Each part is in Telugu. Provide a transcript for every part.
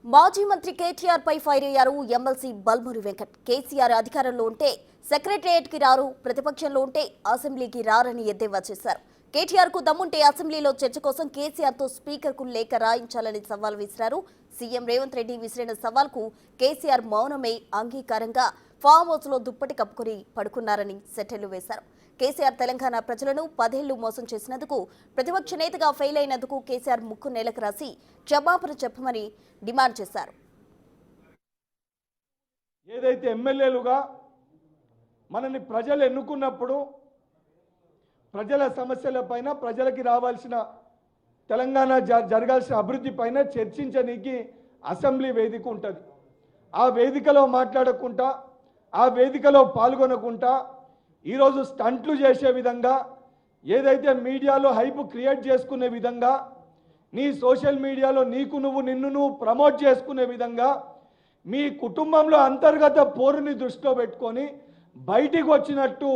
మాజీ మంత్రి కేటీఆర్ పై ఫైర్ అయ్యారు ఎమ్మెల్సీ బల్మూరి వెంకట్. కేసీఆర్ అధికారంలో ఉంటే సెక్రటేరియట్ కి రారు, ప్రతిపక్షంలో ఉంటే అసెంబ్లీకి రారని ఎద్దేవా చేశారు. కేటీఆర్ కు దమ్ముంటే అసెంబ్లీలో చర్చ కోసం కేసీఆర్ తో స్పీకర్ కు లేఖ రాయించాలని సవాల్ విసిరారు. సీఎం రేవంత్ రెడ్డి విసిరిన సవాల్ కు కేసీఆర్ మౌనమే అంగీకారంగా ఫామ్ హౌస్ లో దుప్పటి కప్పుకొని పడుకున్నారని సెటైర్లు వేశారు. కేసీఆర్ తెలంగాణ ప్రజలను 10 ఏళ్లు మోసం చేసినందుకు, ప్రతిపక్ష నేతగా ఫెయిల్ అయినందుకు కేసీఆర్ ముక్కు నేలకు రాసి క్షమాపణ చెప్పమని డిమాండ్ చేశారు. ఏదైతే ఎమ్మెల్యేలుగా మనని ప్రజలు ఎన్నుకున్నప్పుడు ప్రజల సమస్యలపైన, ప్రజలకి రావాల్సిన తెలంగాణ జరగాల్సిన అభివృద్ధి పైన చర్చించడానికి అసెంబ్లీ వేదిక ఉంటుంది. ఆ వేదికలో మాట్లాడకుండా, ఆ వేదికలో పాల్గొనకుండా ఈరోజు స్టంట్లు చేసే విధంగా, ఏదైతే మీడియాలో హైప్ క్రియేట్ చేసుకునే విధంగా, నీ సోషల్ మీడియాలో నిన్ను నువ్వు ప్రమోట్ చేసుకునే విధంగా, మీ కుటుంబంలో అంతర్గత పోరుని దృష్టిలో పెట్టుకొని బయటికి వచ్చినట్టు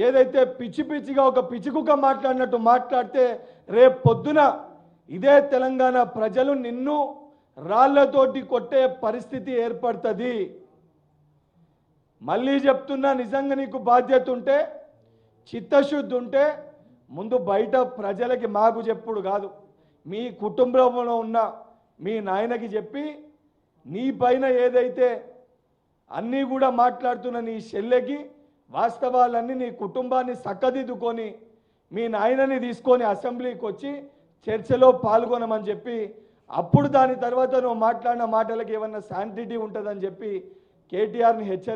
ఏదైతే పిచ్చి పిచ్చిగా ఒక పిచ్చికుక్క మాట్లాడినట్టు మాట్లాడితే రేపు పొద్దున ఇదే తెలంగాణ ప్రజలు నిన్ను రాళ్లతోటి కొట్టే పరిస్థితి ఏర్పడుతుంది. మళ్ళీ చెప్తున్నా, నిజంగా నీకు బాధ్యత ఉంటే, చిత్తశుద్ధి ఉంటే ముందు బయట ప్రజలకి మాకు చెప్పుడు కాదు, మీ కుటుంబంలో ఉన్న మీ నాయనకి చెప్పి, నీ పైన ఏదైతే అన్నీ కూడా మాట్లాడుతున్న నీ చెల్లెకి వాస్తవాలన్నీ, నీ కుటుంబాన్ని చక్కదిద్దుకొని మీ నాయనని తీసుకొని అసెంబ్లీకి వచ్చి చర్చలో పాల్గొనమని చెప్పి, అప్పుడు దాని తర్వాత నువ్వు మాట్లాడిన మాటలకు ఏమన్నా శాంటిటీ ఉంటుందని చెప్పి కేటీఆర్ని హెచ్చరి